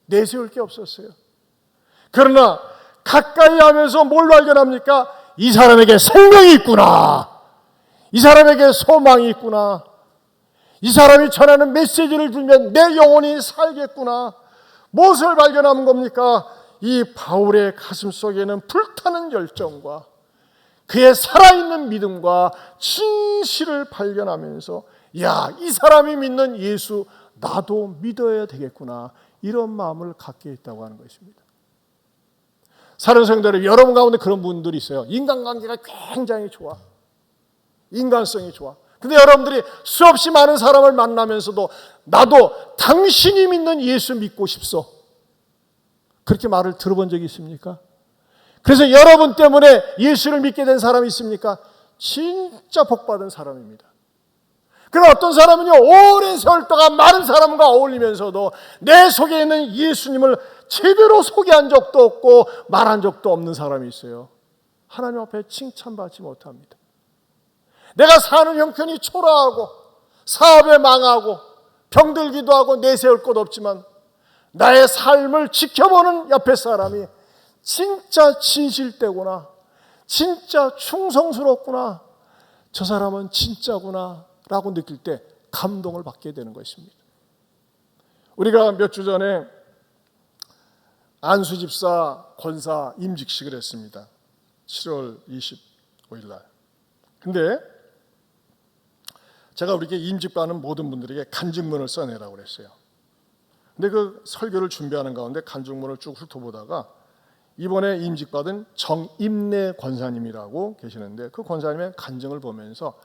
내세울 게 없었어요. 그러나 가까이 하면서 뭘 발견합니까? 이 사람에게 생명이 있구나. 이 사람에게 소망이 있구나. 이 사람이 전하는 메시지를 들면 내 영혼이 살겠구나. 무엇을 발견하는 겁니까? 이 바울의 가슴 속에는 불타는 열정과 그의 살아있는 믿음과 진실을 발견하면서, 야, 이 사람이 믿는 예수 나도 믿어야 되겠구나, 이런 마음을 갖게 있다고 하는 것입니다. 사랑하는 성도들, 여러분 가운데 그런 분들이 있어요. 인간관계가 굉장히 좋아, 인간성이 좋아. 근데 여러분들이 수없이 많은 사람을 만나면서도 나도 당신이 믿는 예수 믿고 싶소, 그렇게 말을 들어본 적이 있습니까? 그래서 여러분 때문에 예수를 믿게 된 사람이 있습니까? 진짜 복받은 사람입니다. 그러나 어떤 사람은요, 오랜 세월 동안 많은 사람과 어울리면서도 내 속에 있는 예수님을 제대로 소개한 적도 없고 말한 적도 없는 사람이 있어요. 하나님 앞에 칭찬받지 못합니다. 내가 사는 형편이 초라하고 사업에 망하고 병들기도 하고 내세울 것 없지만 나의 삶을 지켜보는 옆에 사람이 진짜 진실되구나, 진짜 충성스럽구나, 저 사람은 진짜구나 라고 느낄 때 감동을 받게 되는 것입니다. 우리가 몇 주 전에 안수집사 권사 임직식을 했습니다. 7월 25일 날. 근데 제가 우리에게 임직받는 모든 분들에게 간증문을 써내라고 그랬어요. 근데 그 설교를 준비하는 가운데 간증문을 쭉 훑어보다가 이번에 임직받은 정임래 권사님이라고 계시는데, 그 권사님의 간증을 보면서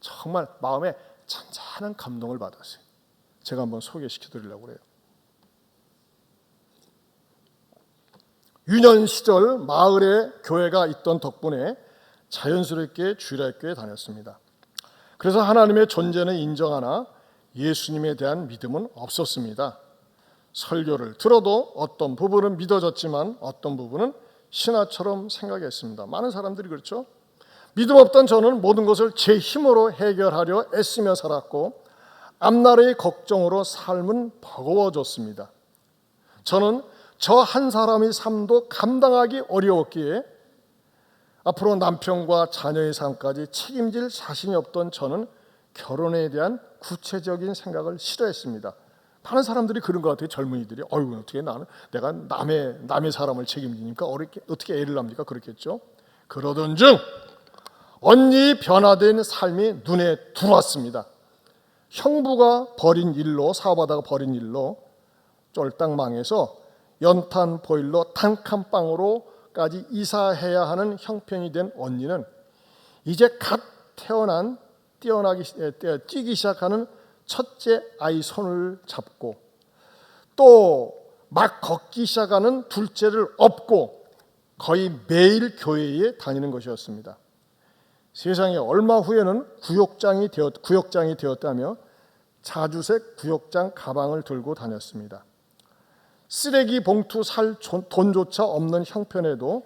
정말 마음에 잔잔한 감동을 받았어요. 제가 한번 소개시켜 드리려고 그래요. 유년 시절 마을에 교회가 있던 덕분에 자연스럽게 주일학교에 다녔습니다. 그래서 하나님의 존재는 인정하나 예수님에 대한 믿음은 없었습니다. 설교를 들어도 어떤 부분은 믿어졌지만 어떤 부분은 신화처럼 생각했습니다. 많은 사람들이 그렇죠. 믿음 없던 저는 모든 것을 제 힘으로 해결하려 애쓰며 살았고 앞날의 걱정으로 삶은 버거워졌습니다. 저는 저 한 사람의 삶도 감당하기 어려웠기에 앞으로 남편과 자녀의 삶까지 책임질 자신이 없던 저는 결혼에 대한 구체적인 생각을 싫어했습니다. 많은 사람들이 그런 것 같아요. 젊은이들이 어떻게 내가 남의 사람을 책임지니까 어떻게 애를 납니까? 그렇겠죠. 그러던 중 언니의 변화된 삶이 눈에 들어왔습니다. 형부가 버린 일로, 사업하다가 버린 일로 쫄딱 망해서 연탄 보일러 단칸방으로까지 이사해야 하는 형편이 된 언니는 이제 갓 태어난 뛰기 시작하는 첫째 아이 손을 잡고 또 막 걷기 시작하는 둘째를 업고 거의 매일 교회에 다니는 것이었습니다. 세상에 얼마 후에는 구역장이 되었다며 자주색 구역장 가방을 들고 다녔습니다. 쓰레기 봉투 살 돈조차 없는 형편에도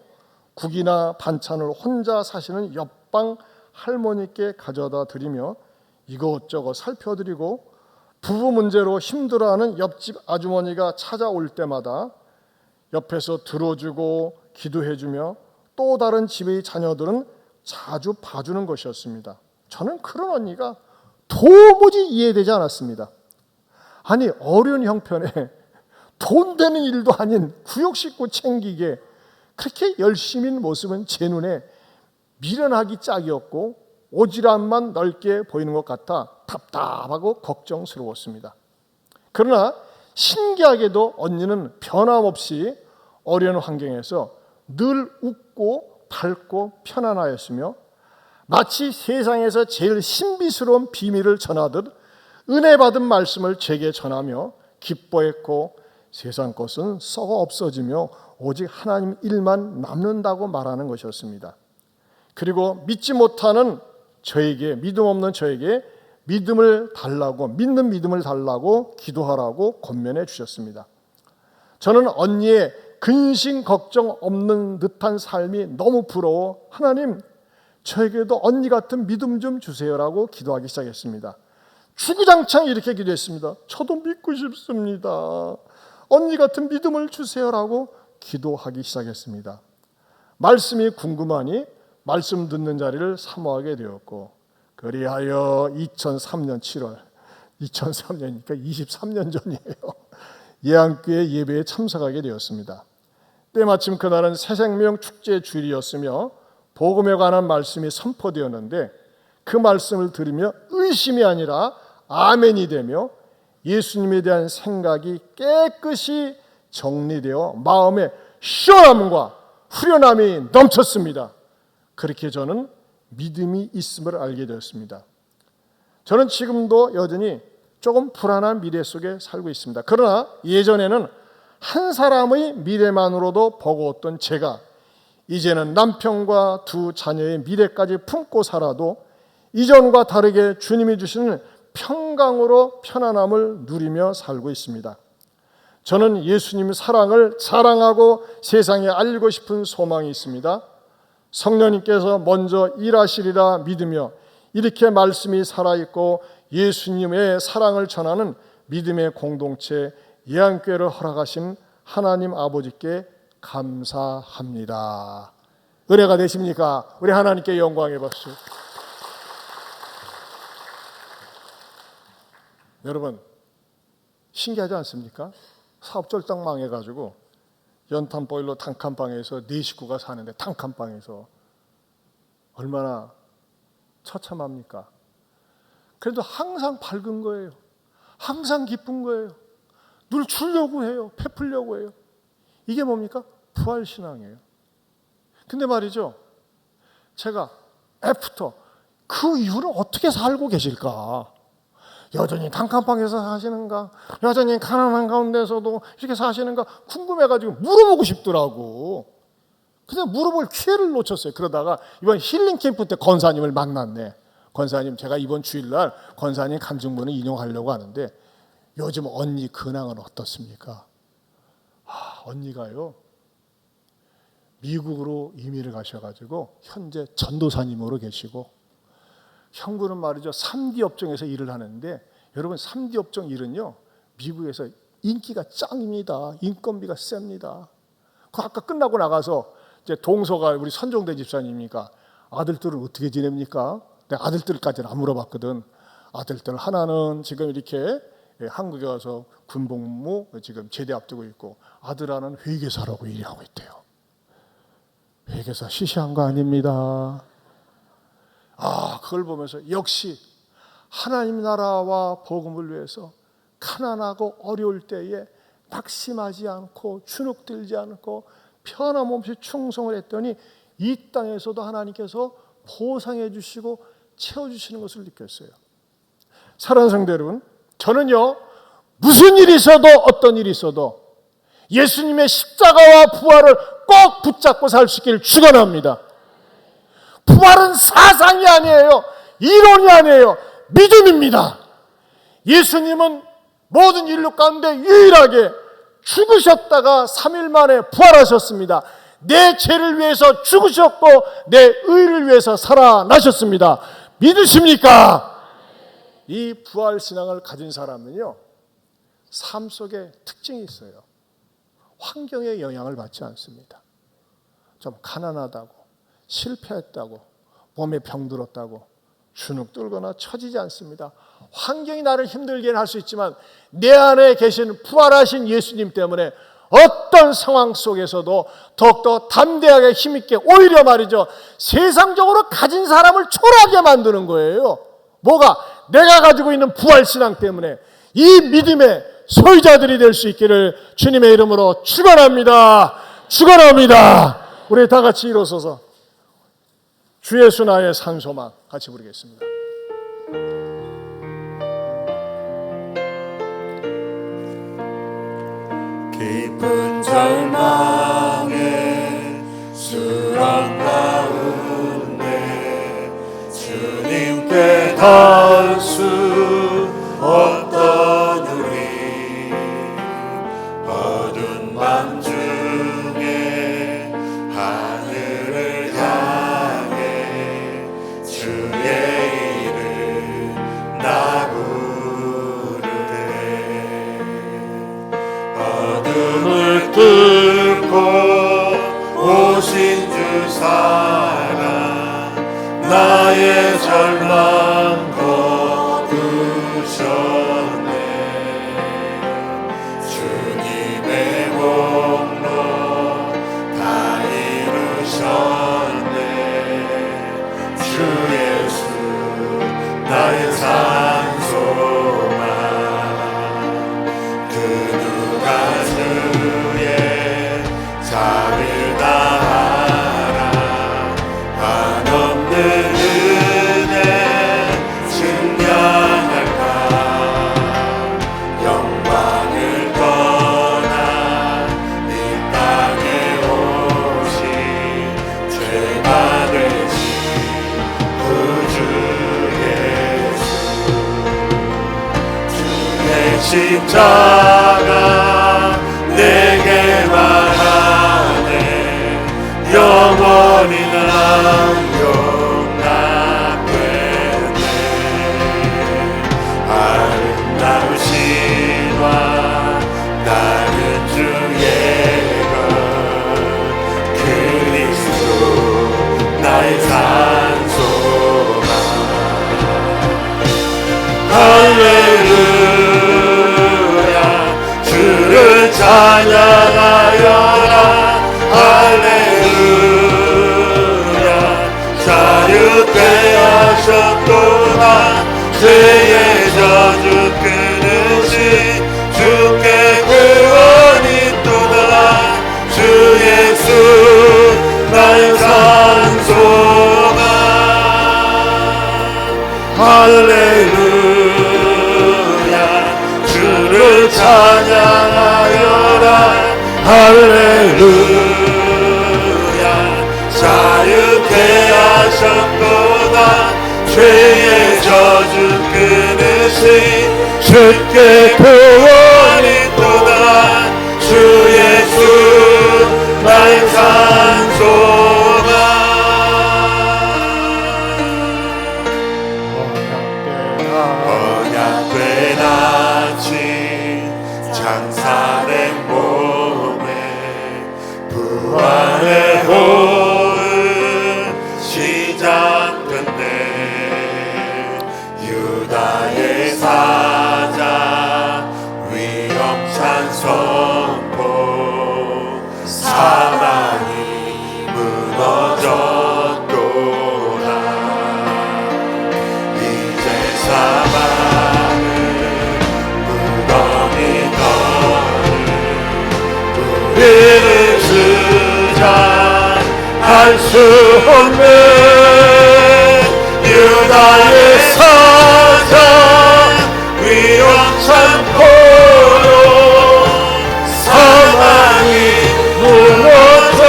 국이나 반찬을 혼자 사시는 옆방 할머니께 가져다 드리며 이것저것 살펴드리고 부부 문제로 힘들어하는 옆집 아주머니가 찾아올 때마다 옆에서 들어주고 기도해주며 또 다른 집의 자녀들은 자주 봐주는 것이었습니다. 저는 그런 언니가 도무지 이해되지 않았습니다. 아니, 어려운 형편에 돈 되는 일도 아닌 구역 식구 챙기게 그렇게 열심인 모습은 제 눈에 미련하기 짝이었고 오지랖만 넓게 보이는 것 같아 답답하고 걱정스러웠습니다. 그러나 신기하게도 언니는 변함없이 어려운 환경에서 늘 웃고 밝고 편안하였으며 마치 세상에서 제일 신비스러운 비밀을 전하듯 은혜 받은 말씀을 제게 전하며 기뻐했고 세상 것은 썩어 없어지며 오직 하나님 일만 남는다고 말하는 것이었습니다. 그리고 믿지 못하는 저에게, 믿음 없는 저에게 믿는 믿음을 달라고 기도하라고 권면해 주셨습니다. 저는 언니의 근심 걱정 없는 듯한 삶이 너무 부러워 하나님 저에게도 언니 같은 믿음 좀 주세요라고 기도하기 시작했습니다. 주구장창 이렇게 기도했습니다. 저도 믿고 싶습니다. 언니 같은 믿음을 주세요라고 기도하기 시작했습니다. 말씀이 궁금하니 말씀 듣는 자리를 사모하게 되었고 그리하여 2003년 7월 2003년이니까 23년 전이에요. 예안교회 예배에 참석하게 되었습니다. 때마침 그날은 새생명 축제 주일이었으며 복음에 관한 말씀이 선포되었는데 그 말씀을 들으며 의심이 아니라 아멘이 되며 예수님에 대한 생각이 깨끗이 정리되어 마음에 시원함과 후련함이 넘쳤습니다. 그렇게 저는 믿음이 있음을 알게 되었습니다. 저는 지금도 여전히 조금 불안한 미래 속에 살고 있습니다. 그러나 예전에는 한 사람의 미래만으로도 버거웠던 제가 이제는 남편과 두 자녀의 미래까지 품고 살아도 이전과 다르게 주님이 주시는 평강으로 편안함을 누리며 살고 있습니다. 저는 예수님의 사랑을 자랑하고 세상에 알리고 싶은 소망이 있습니다. 성령님께서 먼저 일하시리라 믿으며 이렇게 말씀이 살아있고 예수님의 사랑을 전하는 믿음의 공동체 예안교회를 허락하신 하나님 아버지께 감사합니다. 은혜가 되십니까? 우리 하나님께 영광의 박수. 여러분 신기하지 않습니까? 사업 쫄딱 망해가지고 연탄 보일러 단칸방에서 네 식구가 사는데 단칸방에서 얼마나 처참합니까? 그래도 항상 밝은 거예요. 항상 기쁜 거예요. 늘 주려고 해요. 베풀려고 해요. 이게 뭡니까? 부활신앙이에요. 근데 말이죠, 제가 애프터 그 이후로 어떻게 살고 계실까? 여전히 단칸방에서 사시는가? 여전히 가난한 가운데서도 이렇게 사시는가? 궁금해가지고 물어보고 싶더라고. 근데 물어볼 기회를 놓쳤어요. 그러다가 이번 힐링 캠프 때 권사님을 만났네. 권사님, 제가 이번 주일날 권사님 간증문을 인용하려고 하는데 요즘 언니 근황은 어떻습니까? 언니가요 미국으로 이민을 가셔가지고 현재 전도사님으로 계시고, 형부는 말이죠 3D 업종에서 일을 하는데, 여러분 3D 업종 일은요 미국에서 인기가 짱입니다. 인건비가 셉니다. 그 아까 끝나고 나가서 이제 동서가 우리 선종대 집사님이니까 아들들은 어떻게 지냅니까? 내가 아들들까지는 안 물어봤거든. 아들들 하나는 지금 이렇게 한국에 와서 군복무 지금 제대 앞두고 있고, 아들 하나는 회계사라고 일하고 있대요. 회계사 시시한 거 아닙니다. 그걸 보면서 역시 하나님 나라와 복음을 위해서 가난하고 어려울 때에 낙심하지 않고 주눅들지 않고 편함없이 충성을 했더니 이 땅에서도 하나님께서 보상해 주시고 채워주시는 것을 느꼈어요. 사랑하는 성도 여러분, 저는요 무슨 일이 있어도 어떤 일이 있어도 예수님의 십자가와 부활을 꼭 붙잡고 살 수 있기를 축원합니다. 부활은 사상이 아니에요. 이론이 아니에요. 믿음입니다. 예수님은 모든 인류 가운데 유일하게 죽으셨다가 3일 만에 부활하셨습니다. 내 죄를 위해서 죽으셨고 내 의를 위해서 살아나셨습니다. 믿으십니까? 이 부활신앙을 가진 사람은요, 삶 속에 특징이 있어요. 환경의 영향을 받지 않습니다. 좀 가난하다고, 실패했다고, 몸에 병들었다고 주눅 들거나 처지지 않습니다. 환경이 나를 힘들게 할 수 있지만 내 안에 계신 부활하신 예수님 때문에 어떤 상황 속에서도 더욱더 담대하게 힘있게, 오히려 말이죠, 세상적으로 가진 사람을 초라하게 만드는 거예요. 뭐가? 내가 가지고 있는 부활신앙 때문에 이 믿음의 소유자들이 될 수 있기를 주님의 이름으로 축원합니다. 축원합니다. 우리 다 같이 일어서서 주 예수 나의 산소망 같이 부르겠습니다. 깊은 절망의 수렁 가운데 주님께 닿을 수 없던 우리, 어두운 밤 중에 하늘을 향해 주의 이름 나 부르네. 어둠을 뚫고 오신 주 사랑, 나의 절망 거두셨네. 주님의 공로 다 이루셨네. 주 예수 나의 산소망, 그 누가 주의 자비를 다하라. 한없는 은혜 증량할까. 영광을 떠나 이 땅에 오신 죄가 되신 구주 예수, 주의 십자가 내게 말하네. 영원히 난 용납되네. 아름다운 신화 나는 주의 것, 그리스도 나의 산소망. 할렐루야 주를 찬양하여라. 할렐루야 자유케 하셨도다. 죄의 저주 끊으신 주께 구원이 있도다. 주 예수 나의 산소망. 할렐루야 주를 찬양하여라. 할렐루야 자유케 하셨도다. 죄의 저주 끊으신 주께 구원이 있도다. 주 예수 나의 산소망. 언약된 아침 장사된 몸에 부활의 호흡 시작된대. 유다의 사자 위험찬 선포, 사망이 무너졌도다. 이제 사망은 무덤이 우리를 주장할 수 없는 유다의 사자 위험찬 포로, 사망이 무너졌도다.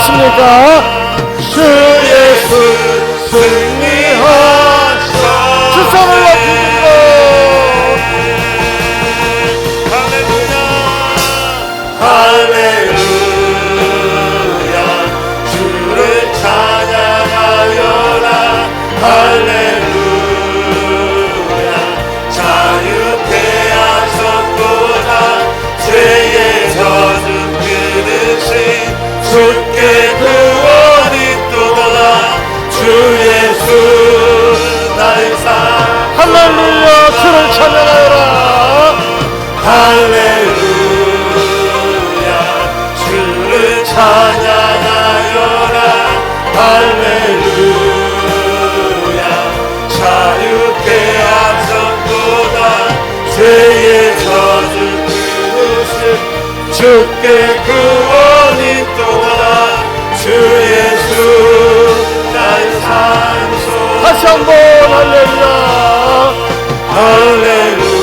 믿으십니까? 주 예수 승리하셔. 주 손을 높이고 할렐루야 주를 찬양하여라. 할렐루야 자유케 하셨도다. 죄의 젖은 그릇이 주께 구원이 있도다. 주 예수 나의 삶. 할렐루야 주를 찬양하여라. 할렐루야 주를 찬양하여라. 할렐루야 자유케 하셨도다. 죄의 젖은 그릇이 주께 구원이 있도다. 주 예수 나의 산소. 다시 한번 할렐루야. 할렐루야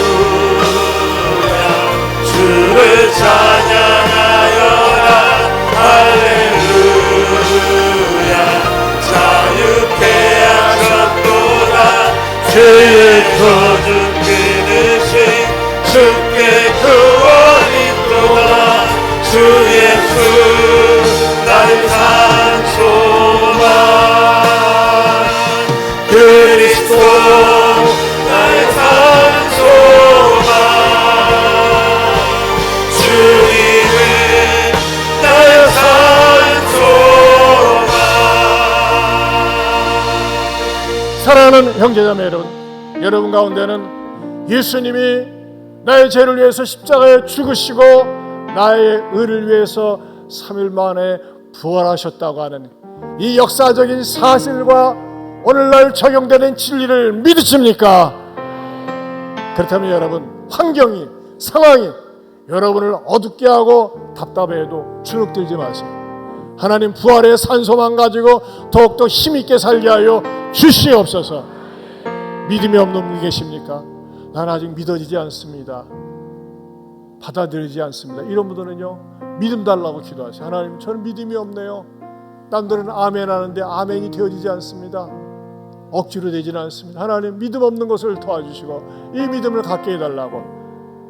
주를 찬양하여라. 할렐루야 자유케 하셨도다. 죄의 젖은 그릇이 주께 구원이 있도다. 주 예수 나의 산소만. 그리스도 나의 산소만. 주님은 나의 산소만. 사랑하는 형제자매 여러분, 여러분 가운데는 예수님이 나의 죄를 위해서 십자가에 죽으시고 나의 의를 위해서 3일 만에 부활하셨다고 하는 이 역사적인 사실과 오늘날 적용되는 진리를 믿으십니까? 그렇다면 여러분, 환경이, 상황이 여러분을 어둡게 하고 답답해도 주눅들지 마세요. 하나님 부활의 산소만 가지고 더욱더 힘있게 살게 하여 주시옵소서. 믿음이 없는 분 계십니까? 난 아직 믿어지지 않습니다. 받아들이지 않습니다. 이런 분들은요, 믿음 달라고 기도하세요. 하나님, 저는 믿음이 없네요. 남들은 아멘 하는데 아멘이 되어지지 않습니다. 억지로 되지는 않습니다. 하나님, 믿음 없는 것을 도와주시고 이 믿음을 갖게 해달라고.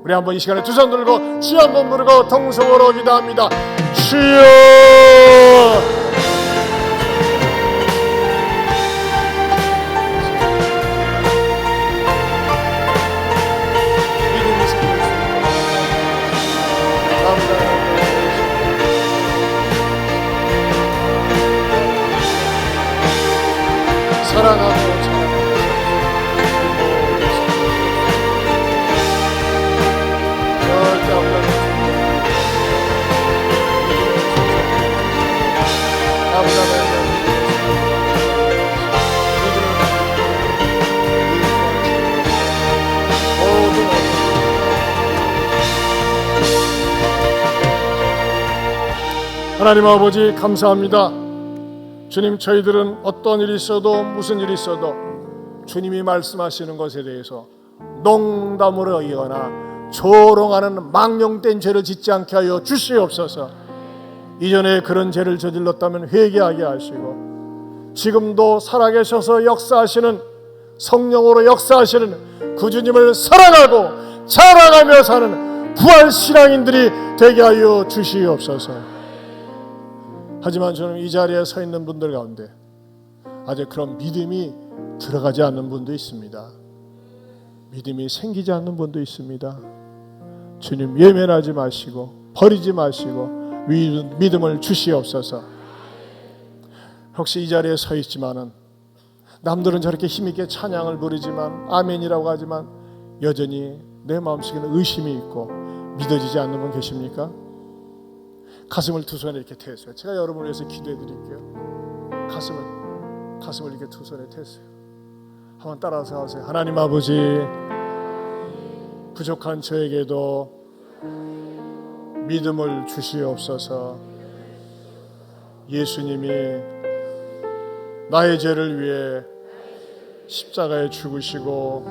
우리 한번 이 시간에 두 손 들고 주여 한번 부르고 통성으로 기도합니다. 주여. 믿음이 생길 수 있도록 감사합니다. 사랑하고 절대 아무나 하나님 아버지 감사합니다. 주님, 저희들은 어떤 일이 있어도 무슨 일이 있어도 주님이 말씀하시는 것에 대해서 농담으로 여기거나 조롱하는 망령된 죄를 짓지 않게 하여 주시옵소서. 이전에 그런 죄를 저질렀다면 회개하게 하시고 지금도 살아계셔서 역사하시는 성령으로 역사하시는 그 주님을 사랑하고 자랑하며 사는 부활신앙인들이 되게 하여 주시옵소서. 하지만 저는 이 자리에 서 있는 분들 가운데 아직 그런 믿음이 들어가지 않는 분도 있습니다. 믿음이 생기지 않는 분도 있습니다. 주님, 예면하지 마시고 버리지 마시고 믿음을 주시옵소서. 혹시 이 자리에 서 있지만은 남들은 저렇게 힘있게 찬양을 부르지만 아멘이라고 하지만 여전히 내 마음속에는 의심이 있고 믿어지지 않는 분 계십니까? 가슴을 두 손에 이렇게 대세요. 제가 여러분을 위해서 기도해 드릴게요. 가슴을 이렇게 두 손에 대세요. 한번 따라서 하세요. 하나님 아버지, 부족한 저에게도 믿음을 주시옵소서. 예수님이 나의 죄를 위해 십자가에 죽으시고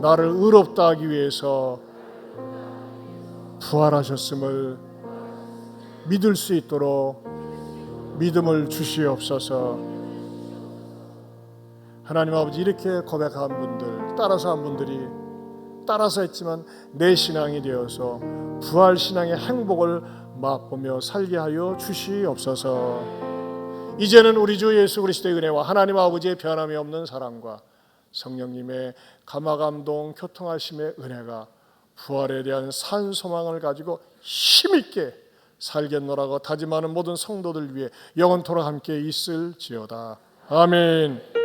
나를 의롭다 하기 위해서 부활하셨음을 믿을 수 있도록 믿음을 주시옵소서. 하나님 아버지, 이렇게 고백한 분들, 따라서 한 분들이 따라서 했지만 내 신앙이 되어서 부활 신앙의 행복을 맛보며 살게 하여 주시옵소서. 이제는 우리 주 예수 그리스도의 은혜와 하나님 아버지의 변함이 없는 사랑과 성령님의 감화감동 교통하심의 은혜가 부활에 대한 산 소망을 가지고 힘있게 살겠노라고 다짐하는 모든 성도들 위해 영원토록 함께 있을지어다. 아멘.